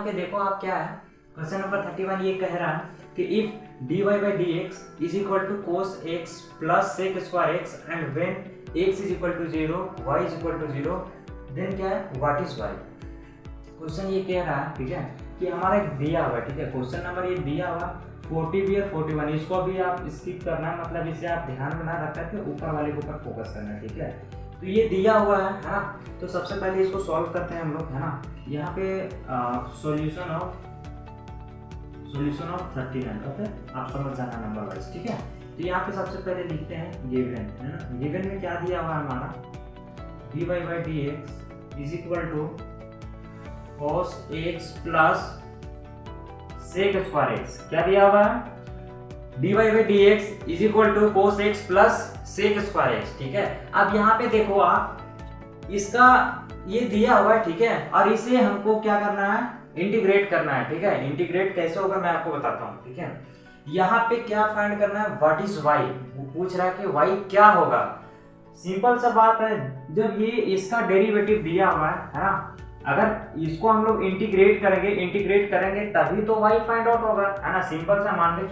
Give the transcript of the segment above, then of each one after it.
यहाँ पे देखो आप क्या है, क्वेश्चन नंबर 31 ये कह रहा है कि if dy by dx is equal to cos x plus sec square x and when x is equal to 0 y is equal to 0 then क्या है what is y। क्वेश्चन ये कह रहा है ठीक है कि हमारा एक दिया हुआ है, ठीक है, क्वेश्चन नंबर ये दिया हुआ 40 और 41, इसको भी आप स्किप करना है, मतलब इसे आप ध्यान में ना रख करके ऊपर वाले के ऊपर फोकस करना है, ठीक है। तो ये दिया हुआ है ना, तो सबसे पहले इसको सॉल्व करते हैं हम लोग, है ना। यहाँ पे सॉल्यूशन ऑफ 39, ओके, आप समझ जाना नंबर वाइज, ठीक है। तो यहाँ पे सबसे पहले लिखते हैं गिवन, है ना। गिवन में क्या दिया हुआ है हमारा, dy by dx is equal to cos x plus sec square x, क्या दिया हुआ है, dy by dx is equal to cos x plus sec square x, ठीक है। अब यहाँ पे देखो आप, इसका ये दिया हुआ है, ठीक है, और इसे हमको क्या करना है, इंटीग्रेट करना है, ठीक है। इंटीग्रेट कैसे होगा मैं आपको बताता हूँ, ठीक है। यहाँ पे क्या फाइंड करना है, व्हाट इज y, वो पूछ रहा है कि y क्या होगा। सिंपल सा बात है, जब ये इसका डेरिवेटिव दिया हुआ है ना, अगर इसको हम लोग इंटीग्रेट करेंगे तभी तो y फाइंड आउट होगा, है ना। सिंपल सा मान के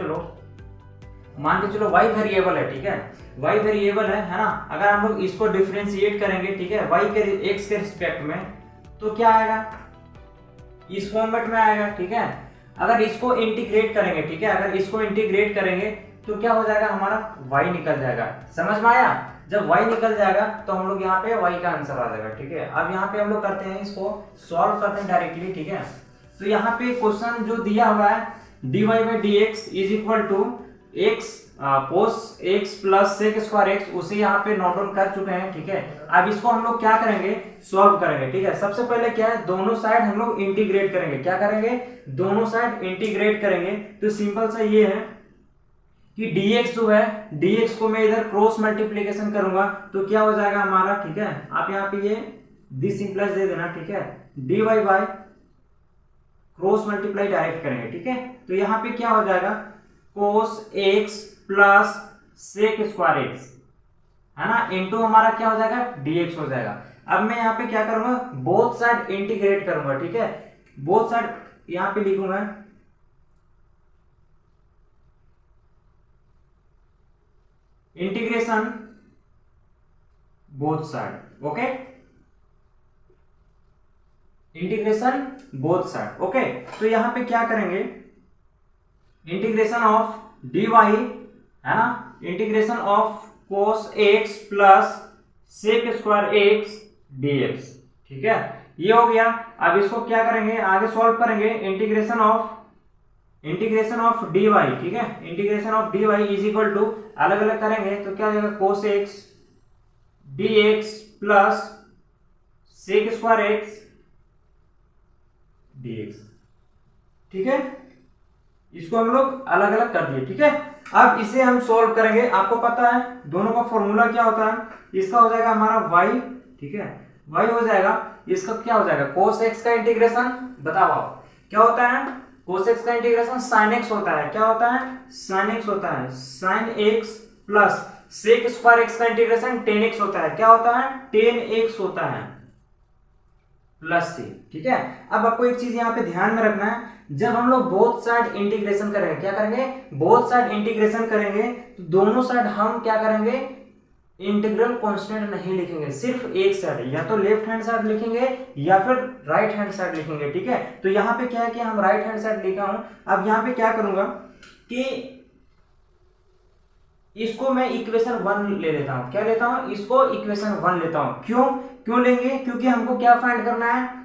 चलो y वेरिएबल है, ठीक है, y वेरिएबल है ना। अगर हम लोग इसको डिफरेंशिएट करेंगे, ठीक है, y के x के रिस्पेक्ट में, तो क्या आएगा, इस फॉर्मेट में आएगा, ठीक है। अगर इसको इंटीग्रेट करेंगे, ठीक है, अगर इसको इंटीग्रेट करेंगे तो क्या हो जाएगा, हमारा y निकल जाएगा, समझ में आया। जब y निकल जाएगा तो हम लोग यहाँ पे y का आंसर आ जाएगा, ठीक है। अब यहाँ पे हम लोग करते हैं, इसको सॉल्व करते हैं डायरेक्टली, ठीक है। तो यहाँ पे क्वेश्चन जो दिया हुआ है dy by dx is equal to x cos x plus sec square x, उसे यहाँ पे नोट डाउन कर चुके हैं, ठीक है। अब इसको हम लोग क्या करेंगे, सॉल्व करेंगे, ठीक है। सबसे पहले क्या है, दोनों साइड हम लोग इंटीग्रेट करेंगे, क्या करेंगे, दोनों साइड इंटीग्रेट करेंगे। तो सिंपल सा ये है कि dx जो है, dx को मैं इधर क्रॉस मल्टीप्लीकेशन करूंगा तो क्या हो जाएगा हमारा, ठीक है। आप यहाँ पे ये दिस इंप्लाइज दे देना, ठीक है, dy by cross multiply direct करेंगे, ठीक है। तो यहाँ पे क्या हो जाएगा, cos x plus sec square x, है ना, इनटू हमारा क्या हो जाएगा, dx हो जाएगा। अब मैं यहाँ पे क्या करूंगा, बोथ साइड इंटीग्रेट करूंगा, ठीक है। बोथ साइड यहाँ पे लिखूंगा integration both side, okay, integration both side, okay. तो यहाँ पे क्या करेंगे, इंटीग्रेशन ऑफ dy, है ना, integration of cos x plus sec square x dx, ठीक है, ये हो गया। अब इसको क्या करेंगे, आगे सॉल्व करेंगे, इंटीग्रेशन ऑफ dy, ठीक है, integration of dy is equal to, अलग अलग करेंगे तो क्या हो जाएगा, cos x dx plus sec square x dx, ठीक है। इसको हम लोग अलग अलग कर दिए, ठीक है। अब इसे हम सॉल्व करेंगे, आपको पता है दोनों का फॉर्मूला क्या होता है, इसका हो जाएगा हमारा y, ठीक है, y हो जाएगा, इसका क्या हो जाएगा, cos x का इंटीग्रेशन, बताओ आप क्या होता है, cos x का इंटीग्रेशन sin x होता है, क्या होता है, sin x होता है, sin x plus sec square x का इंटीग्रेशन tan x होता है, क्या होता है, tan x होता है प्लस c, ठीक है। अब आपको एक चीज यहाँ पे ध्यान में रखना है, जब हम लोग बोथ साइड इंटीग्रेशन करेंगे, क्या करेंगे, बोथ साइड इंटीग्रेशन करेंगे तो दोनों साइड हम क्या करेंगे, इंटीग्रल कांस्टेंट नहीं लिखेंगे, सिर्फ एक साइड, या तो लेफ्ट हैंड साइड लिखेंगे या फिर राइट हैंड साइड लिखेंगे, ठीक है। तो यहाँ पे क्या है कि हम राइट हैंड साइड लिखा हूं। अब यहाँ पे क्या करूंगा कि इसको मैं इक्वेशन 1 ले लेता हूं, क्या लेता हूं, इसको इक्वेशन 1 लेता हूं। क्यों लेंगे, क्योंकि हमको क्या फाइंड करना है,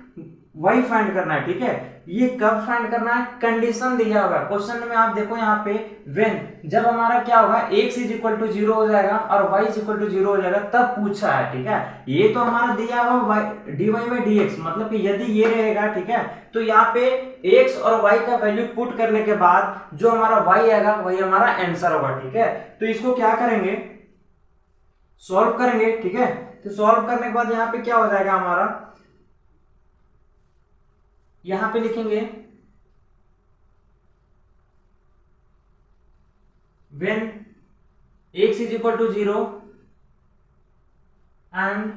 y फाइंड करना है, ठीक है। ये कब फाइंड करना है, कंडीशन दिया होगा क्वेश्चन में, आप देखो यहाँ पे व्हेन, जब हमारा क्या होगा, x इज इक्वल टू 0 हो जाएगा और y इज इक्वल टू 0 हो जाएगा, तब पूछा है, ठीक है। ये तो हमारा दिया हुआ dy by dx, मतलब कि यदि ये रहेगा, ठीक है, तो यहाँ पे x और y का वैल्यू पुट करने के बाद जो हमारा y आएगा वही हमारा आंसर होगा, ठीक है। तो इसको क्या करेंगे, सॉल्व करेंगे, ठीक है। तो सॉल्व करने के बाद यहाँ पे क्या हो जाएगा हमारा, यहां पे लिखेंगे when x is equal to 0 and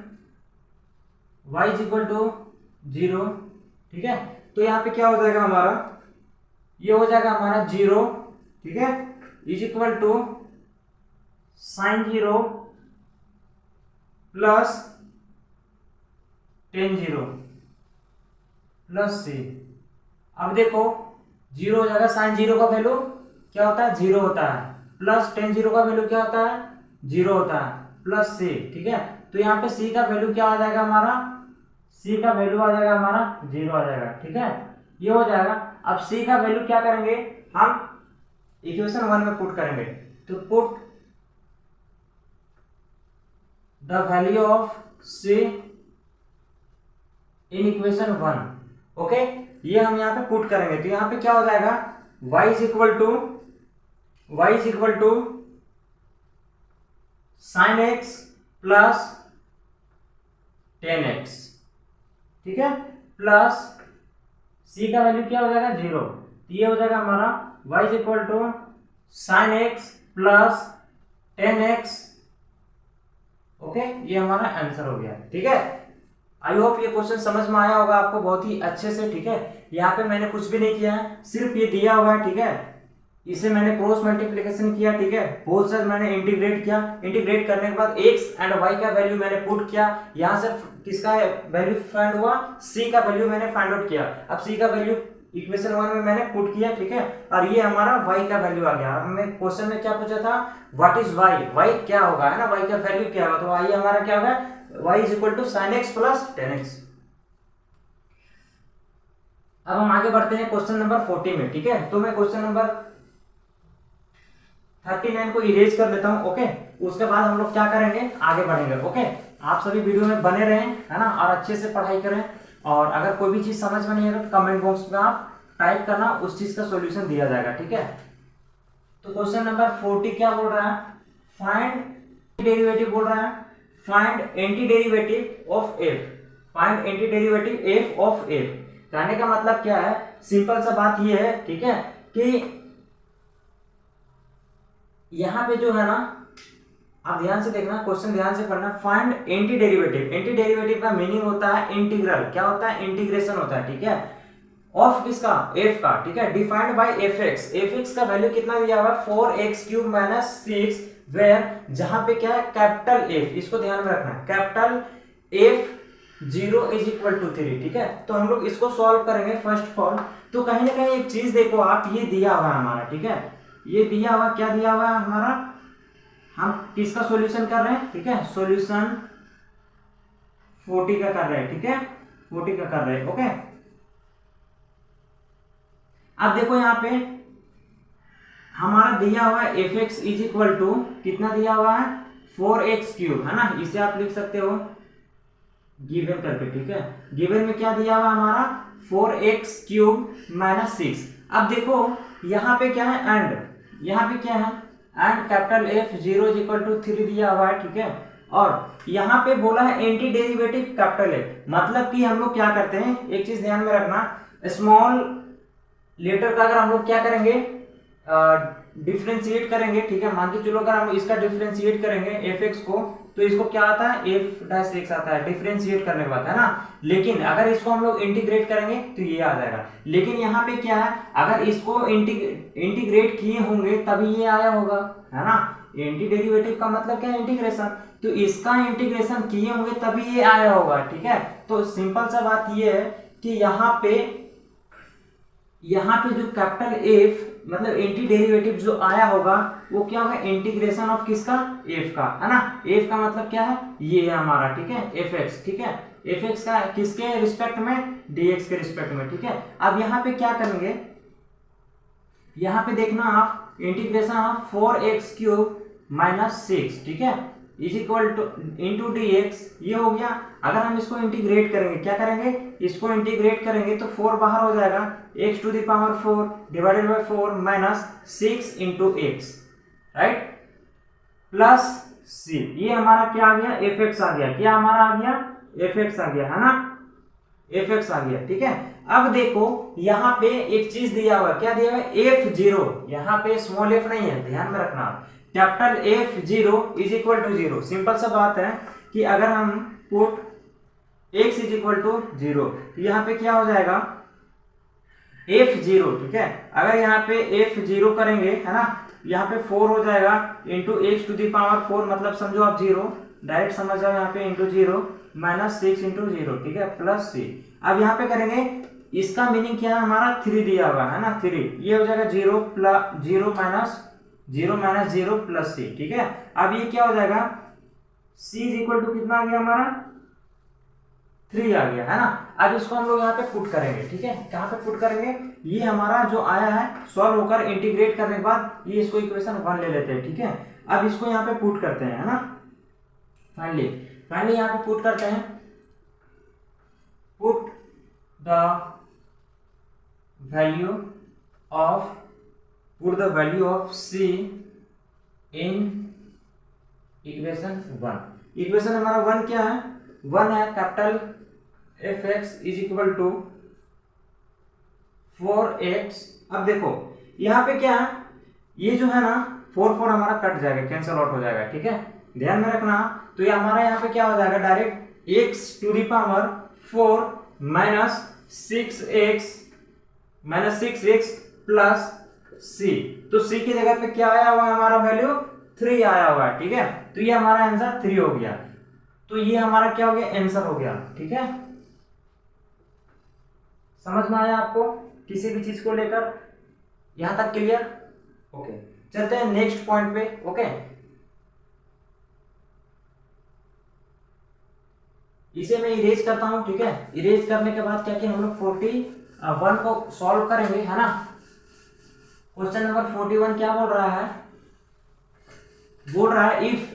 y is equal to 0, ठीक है। तो यहाँ पे क्या हो जाएगा हमारा, ये हो जाएगा हमारा 0, ठीक है, is equal to sin 0 plus tan 0 plus c। अब देखो 0 हो जाएगा, sin 0 का वैल्यू क्या होता है 0 होता है, प्लस tan 0 का वैल्यू क्या होता है 0 होता है, प्लस c, ठीक है। तो यहाँ पे c का वैल्यू क्या आ जाएगा हमारा, c का वैल्यू आ जाएगा हमारा 0 आ जाएगा, ठीक है, ये हो जाएगा। अब c का वैल्यू क्या करेंगे हम इक्वेशन 1 में पुट करेंगे, तो put the value of c in equation 1, okay, ये हम यहाँ पे पुट करेंगे। तो यहाँ पे क्या हो जाएगा y is equal to sin x plus tan x, ठीक है, प्लस c का वैल्यू क्या हो जाएगा 0, ये हो जाएगा हमारा y is equal to sin x plus tan x, okay, ये हमारा आंसर हो गया, ठीक है। आई होप ये क्वेश्चन समझ में आया होगा आपको बहुत ही अच्छे से, ठीक है। यहाँ पे मैंने कुछ भी नहीं किया है, सिर्फ ये दिया हुआ है, ठीक है, इसे मैंने क्रॉस मल्टीप्लिकेशन किया, ठीक है, बहुत सारे मैंने इंटीग्रेट किया, इंटीग्रेट करने के बाद x एंड y का वैल्यू मैंने पुट किया, यहाँ से किसका वैल्यू फाइंड हुआ, c का वैल्यू मैंने फाइंड आउट किया। अब c का वैल्यू इक्वेशन 1 में मैंने पुट किया, ठीक है, और ये हमारा y का वैल्यू आ गया। हमें क्वेश्चन में क्या पूछा था, व्हाट इज y क्या होगा, है ना, y का वैल्यू क्या होगा, तो y हमारा क्या होगा, y is equal to sin x plus tan x। अब हम आगे बढ़ते हैं क्वेश्चन नंबर 40 में, ठीक है। तो मैं क्वेश्चन नंबर 39 को इरेज कर लेता हूं, ओके, उसके बाद हम लोग क्या करेंगे, आगे बढ़ेंगे, ओके। आप सभी वीडियो में बने रहें, है ना, और अच्छे से पढ़ाई करें, और अगर कोई भी चीज समझ में नहीं है तो कमेंट बॉक्स में आप टाइप करना, उस चीज का सॉल्यूशन दिया जाएगा, ठीक है। तो क्वेश्चन नंबर 40 क्या बोल रहा है, फाइंड डेरिवेटिव बोल रहा है, find anti derivative of f, find anti derivative f of f। कहने का मतलब क्या है, सिंपल सा बात ये है, ठीक है, कि यहां पे जो है ना, आप ध्यान से देखना, क्वेश्चन ध्यान से पढ़ना, find anti derivative. Anti derivative का मीनिंग होता है इंटीग्रल, क्या होता है, इंटीग्रेशन होता है, ठीक है, ऑफ किसका, f का, ठीक है, डिफाइंड बाय fx। fx का वैल्यू कितना दिया हुआ है 4x³ माइनस 6, वेयर जहां पे क्या है कैपिटल F, इसको ध्यान में रखना, capital F 0 is equal to 3, ठीक है। तो हम लोग इसको सॉल्व करेंगे फर्स्ट ऑफ ऑल। तो कहीं ना कहीं एक चीज देखो आप, ये दिया हुआ है हमारा, ठीक है, ये दिया हुआ, क्या दिया हुआ है हमारा, हम किसका सॉल्यूशन कर रहे हैं, ठीक है, सॉल्यूशन 40 का कर रहे हैं, ठीक है, 40 का कर रहे हैं, ओके। अब देखो यहाँ पे हमारा दिया हुआ है fx इज इक्वल टू कितना दिया हुआ है 4x³, है ना, इसे आप लिख सकते हो गिवन करके, ठीक है। गिवन में क्या दिया हुआ हमारा 4x³ माइनस 6। अब देखो यहाँ पे क्या है एंड, यहाँ पे क्या है and capital F 0 is equal to 3 दिया हुआ है, ठीक है, और यहाँ पे बोला है एंटी डेरिवेटिव कैपिटल F, मतलब कि हम लोग क्या करते हैं, एक चीज ध्यान में रखना, स्मॉल लेटर का अगर हम लोग क्या करेंगे डिफरेंशिएट करेंगे, ठीक है, मान के चलो अगर हम इसका डिफरेंशिएट करेंगे fx को, तो इसको क्या आता है f' आता है डिफरेंशिएट करने के बाद, है ना। लेकिन अगर इसको हम लोग इंटीग्रेट करेंगे तो ये आ जाएगा। लेकिन यहाँ पे क्या है, अगर इसको इंटीग्रेट किए होंगे तभी ये आया होगा, है ना। एंटी डेरिवेटिव का मतलब क्या है, इंटीग्रेशन, तो इसका इंटीग्रेशन किए होंगे तभी ये आया होगा, ठीक है। तो सिंपल सा बात ये है कि यहाँ पे जो कैपिटल F मतलब एंटी डेरिवेटिव जो आया होगा वो क्या होगा, इंटीग्रेशन ऑफ किसका, f का, है ना। f का मतलब क्या है, ये है हमारा, ठीक है, fx, ठीक है, fx का किसके रिस्पेक्ट में, dx के रिस्पेक्ट में, ठीक है। अब यहाँ पे क्या करेंगे, यहाँ पे देखना आप इंटीग्रेशन ऑफ 4x³ माइनस 6, ठीक है, is equal two into dx, ये हो गया। अगर हम इसको इंटीग्रेट करेंगे, क्या करेंगे, इसको इंटीग्रेट करेंगे तो 4 बाहर हो जाएगा, x⁴ divided by 4 minus 6 into x, right, plus c, ये हमारा क्या आ गया, fx आ गया, क्या हमारा आ गया, fx आ गया, है ना, fx आ गया, ठीक है। अब देखो यहाँ पे एक चीज दिया हुआ है, क्या दिया हुआ है, f0, यहाँ पे स्मॉल f नहीं है, ध्यान में रखना, capital F0 is equal to 0। Simple सा बात है कि अगर हम put x is equal to 0, तो यहाँ पे क्या हो जाएगा, f0, ठीक है। अगर यहाँ पे f0 करेंगे, है ना, यहाँ पे 4 हो जाएगा इंटू x⁴, मतलब समझो आप 0, डायरेक्ट समझ जाओ यहाँ पे इंटू 0 माइनस 6 इंटू 0, ठीक है, प्लस c। अब यहाँ पे करेंगे, इसका मीनिंग क्या है, हमारा 3 दिया हुआ है ना, 3, ये हो जाएगा 0 प्लस 0 माइनस 0 प्लस c, ठीक है। अब ये क्या हो जाएगा, c इज इक्वल टू कितना आ गया हमारा, 3 आ गया, है ना। अब इसको हम लोग यहाँ पे पुट करेंगे, ठीक है। कहाँ पे पुट करेंगे, ये हमारा जो आया है सॉल्व होकर इंटीग्रेट करने के बाद ये इसको इक्वेशन 1 ले लेते हैं, ठीक है। अब इसको यहाँ पे पुट करते हैं, है ना, फाइनली यहाँ पे पुट करते हैं, put the value of c in equation 1। Equation हमारा 1 क्या है, 1 है capital fx is equal to 4x। अब देखो यहाँ पे क्या है, ये जो है ना 4 हमारा कट जाएगा, कैंसिल आउट हो जाएगा, ठीक है, ध्यान में रखना। तो ये हमारा यहाँ पे क्या हो जाएगा, direct x⁴ minus 6x plus c। तो c की जगह पे क्या आया हुआ है, हमारा वैल्यू 3 आया हुआ है, ठीक है। तो ये हमारा आंसर 3 हो गया। तो ये हमारा क्या हो गया, आंसर हो गया, ठीक है। समझ में आया आपको किसी भी चीज को लेकर, यहां तक क्लियर? ओके, चलते हैं नेक्स्ट पॉइंट पे। ओके, इसे मैं इरेज करता हूं, ठीक है। इरेज करने के बाद क्या किया हम लोग, 41 को सॉल्व करेंगे, है ना। क्वेश्चन नंबर 41 क्या बोल रहा है,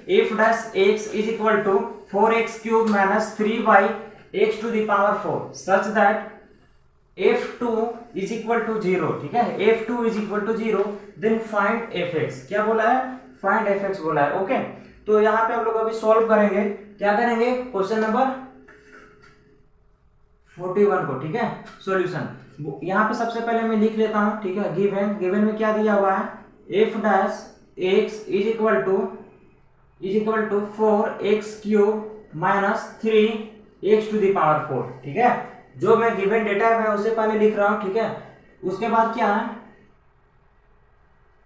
if dash x is equal to 4x³ minus 3y(x⁴) such that f2 is equal to 0, ठीक है, f2 is equal to 0, then find fx। क्या बोला है, फाइंड fx बोला है। ओके, तो यहाँ पे हम लोग अभी सॉल्व करेंगे, क्या करेंगे, क्वेश्चन नंबर 41 को, ठीक है। सॉल्यूशन यहाँ पे सबसे पहले मैं लिख लेता हूँ, ठीक है। गिवन में क्या दिया हुआ है, f dash x is equal to 4x³ minus 3x⁴, ठीक है। जो मैं गिवन डेटा है मैं उसे पहले लिख रहा हूं, ठीक है। उसके बाद क्या है,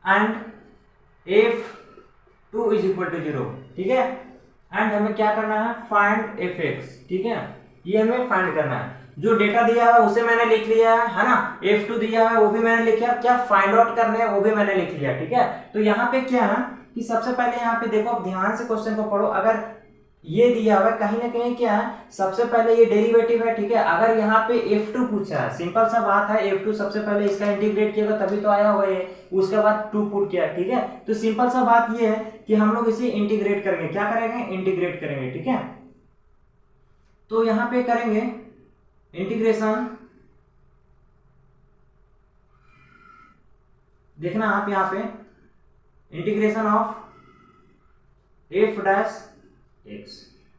and f2 is equal to 0, ठीक है। एंड हमें क्या करना है, फाइंड fx, ठीक है, ये हमें फाइंड करना है। जो डेटा दिया है उसे मैंने लिख लिया है ना, f2 दिया है वो भी मैंने लिखा, क्या फाइंड आउट करने है वो भी मैंने लिख लिया, ठीक है। तो यहाँ पे क्या है कि सबसे पहले यहाँ पे देखो, ध्यान से क्वेश्चन को पढ़ो। अगर ये दिया हुआ कहीं ना कहीं क्या है, सबसे पहले ये डेरिवेटिव है, ठीक है। अगर यहाँ पे f2 पूछा है, सिंपल सा बात है, f2 सबसे पहले इसका इंटीग्रेट किया तभी तो आया हुआ है, उसके बाद 2 पुट किया, ठीक है। तो सिंपल सा बात ये है कि हम लोग इसे इंटीग्रेट करेंगे, क्या करेंगे, इंटीग्रेट करेंगे, ठीक है। तो यहाँ पे करेंगे इंटीग्रेशन, देखना आप यहाँ पे integration of f dash x।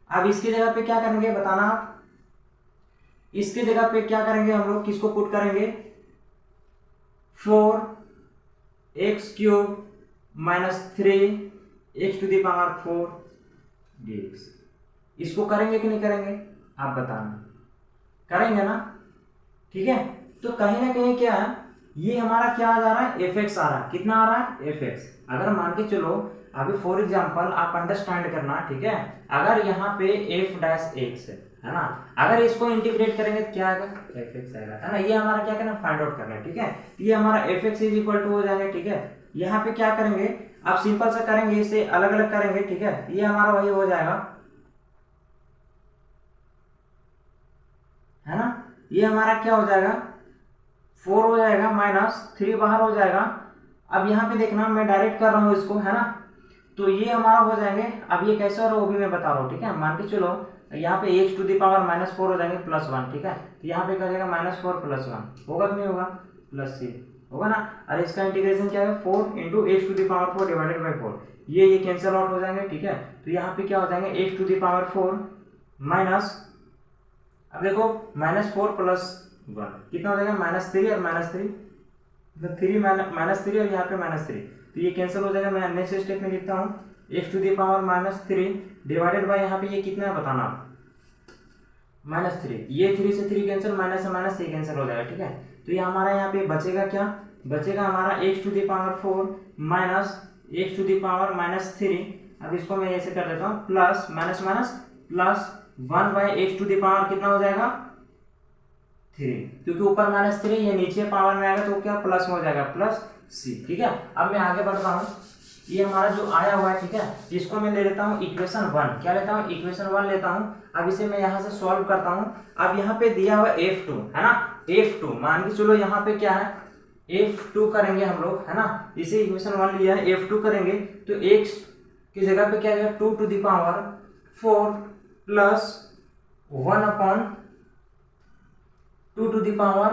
अब इसकी जगह पे क्या करेंगे बताना आप, इसकी जगह पे क्या करेंगे हम लोग, किसको पुट करेंगे, 4x³ माइनस 3x⁴ dx। इसको करेंगे कि नहीं करेंगे, आप बताना, करेंगे ना, ठीक है। तो कहीं ना कहीं क्या है, ये हमारा क्या आ जा रहा है, fx आ रहा है, कितना आ रहा है, fx। अगर मान के चलो अभी फॉर एग्जांपल आप अंडरस्टैंड करना, ठीक है। अगर यहाँ पे f डैश x है ना, अगर इसको इंटीग्रेट करेंगे तो क्या आएगा, fx आएगा, है ना। ये हमारा क्या करना, फाइंड आउट करना है, ठीक है। ये हमारा fx इज इक्वल टू हो जाएगा, ठीक है। यहाँ पे क्या करेंगे, आप सिंपल सा करेंगे, इसे अलग अलग करेंगे, ठीक है। ये हमारा वही हो जाएगा, है ना। ये हमारा क्या हो जाएगा, 4 हो जाएगा माइनस 3 बाहर हो जाएगा। अब यहाँ पे देखना, मैं डायरेक्ट कर रहा हूँ इसको, है ना। तो ये हमारा हो जाएंगे, अब ये कैसे हो रहा है वो भी मैं बता रहा हूँ, ठीक है। मान के चलो यहाँ पे x⁴ -4 हो जाएंगे +1, ठीक है। तो यहाँ पे कर देगा -4 + 1 होगा कि नहीं होगा, +c होगा ना। और इसका इंटीग्रेशन क्या है, 4 × x⁴ डिवाइडेड बाई 4, ये कैंसिल आउट हो जाएंगे, ठीक है। तो यहाँ पे क्या हो जाएंगे, x⁴ माइनस, अब देखो -4 + 1 कितना हो जाएगा, -3 और -3, मतलब 3 -3 और यहाँ पे -3, तो ये कैंसिल हो जाएगा। मैं नेक्स्ट स्टेप में लिखता हूँ x⁻³ डिवाइडेड बाय, यहाँ पे ये कितना है बताना आप, -3, ये 3 से 3 कैंसिल, माइनस से माइनस ये कैंसिल हो जाएगा, ठीक है। तो तो ये हमारा यहाँ पे बचेगा क्या, बचेगा हमारा x to the power 4 minus x to the power -3। अब इसको मैं ऐसे कर देता हूँ, plus minus minus plus 1 by x to the power कितना हो जाएगा 3, क्योंकि ऊपर -3 ये नीचे पावर में आएगा तो क्या प्लस में हो जाएगा प्लस c। ठीक है, अब मैं आगे बढ़ता हूँ। ये हमारा जो आया हुआ है, ठीक है, इसको मैं ले लेता हूँ इक्वेशन 1। क्या लेता हूँ, इक्वेशन 1 लेता हूँ। अब इसे मैं यहाँ से सॉल्व करता हूँ। अब यहाँ पे दिया हुआ f2 है ना, f2 मान के चलो यहाँ पे क्या है f2 करेंगे हम लोग, है ना। इसे इक्वेशन 1 लिया है, f2 करेंगे तो x की जगह पे क्या आएगा 2 to the power 4 plus 1 upon 2 to the power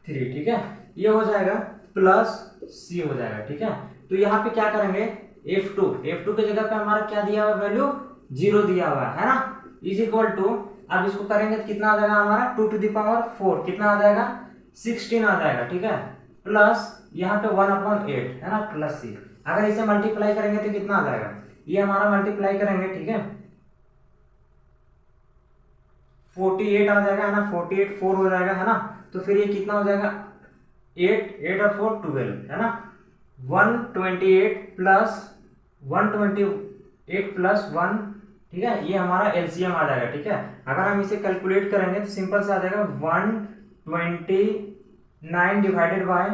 3। ठीक है, ये हो जाएगा प्लस c हो जाएगा। ठीक है, तो यहाँ पे क्या करेंगे f2 के जगह पे हमारा क्या दिया हुआ वैल्यू 0 दिया हुआ है ना, इज इक्वल टू, अब इसको करेंगे तो कितना आ जाएगा हमारा 2 टू द पावर 4 कितना आ जाएगा 16 आ जाएगा। ठीक है, प्लस यहाँ पे 1 अपॉन 8 है ना, प्लस c। अगर इसे मल्टीप्लाई करेंगे तो कितना आ जाएगा, ये हमारा मल्टीप्लाई करेंगे, ठीक है, 48 आ जाएगा है ना, 48 4 हो जाएगा है ना। तो फिर ये कितना हो जाएगा 8 और 4 12 है ना, 128 प्लस 128 प्लस 1। ठीक है, ये हमारा एलसीएम आ जाएगा। ठीक है, अगर हम इसे कैलकुलेट करेंगे तो सिंपल से आ जाएगा 129 डिवाइडेड बाय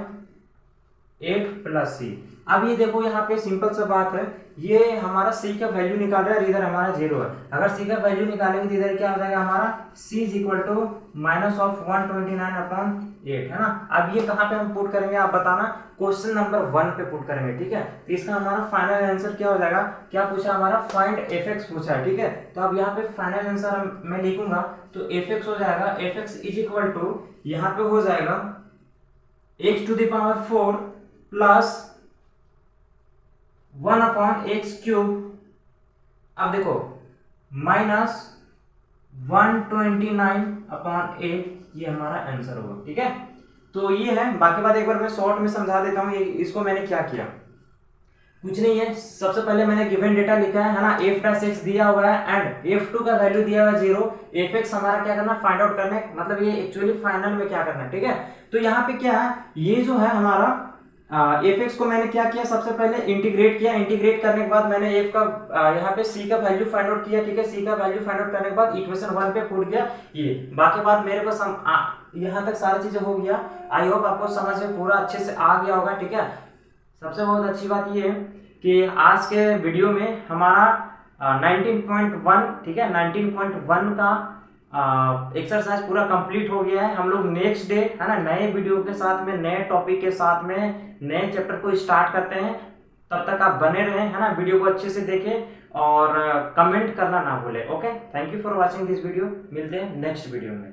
8 प्लस c। अब ये देखो यहाँ पे सिंपल सा बात है, ये हमारा c का वैल्यू निकाल रहा है, इधर हमारा 0 है। अगर c का वैल्यू निकालेंगे तो इधर क्या हो जाएगा हमारा c is equal to minus of 129 upon 8 है ना। अब ये कहाँ पे हम पुट करेंगे आप बताना, क्वेश्चन नंबर 1 पे पुट करेंगे। ठीक है, तो इसका हमारा फाइनल आंसर क्या हो जाएगा, क्या पूछा हमारा फाइंड fx पूछा है। ठीक है, तो अब यहाँ पे फाइनल आंसर मैं लिखूंगा तो fx हो जाएगा, fx इज इक्वल टू यहाँ पे हो जाएगा x to the power 4 plus 1 upon x cube. अब देखो माइनस 129 अपॉन 8, ये हमारा आंसर होगा। ठीक है, तो ये है, बाकी बात एक बार मैं शॉर्ट में समझा देता हूँ। इसको मैंने क्या किया, कुछ नहीं है, सबसे पहले मैंने गिवन डेटा लिखा है ना, f' दिया हुआ है एंड f2 का वैल्यू दिया हुआ है 0, fx हमारा क्या करना फाइंड आउट करना है, मतलब ये एक्चुअली फाइनल में क्या करना है। ठीक है, तो यहाँ पे क्या है, ये जो है हमारा fx को मैंने क्या किया, सबसे पहले इंटीग्रेट किया। इंटीग्रेट करने के बाद मैंने f का यहाँ पे c का वैल्यू फाइंड आउट किया। ठीक है, c का वैल्यू फाइंड आउट करने के बाद इक्वेशन 1 पे पुट किया। ये बाकी बात मेरे को यहाँ तक सारी चीजें हो गया। आई होप आपको समझ में पूरा अच्छे से आ गया होगा। ठीक है, सबसे बहुत अच्छी बात ये है कि आज के वीडियो में हमारा 19.1, ठीक है, 19.1 का एक्सरसाइज पूरा कंप्लीट हो गया है। हम लोग नेक्स्ट डे है ना नए वीडियो के साथ में, नए टॉपिक के साथ में, नए चैप्टर को स्टार्ट करते हैं। तब तक आप बने रहें, है ना, वीडियो को अच्छे से देखें और कमेंट करना ना भूलें। Okay, thank you for watching this video. मिलते हैं नेक्स्ट वीडियो में।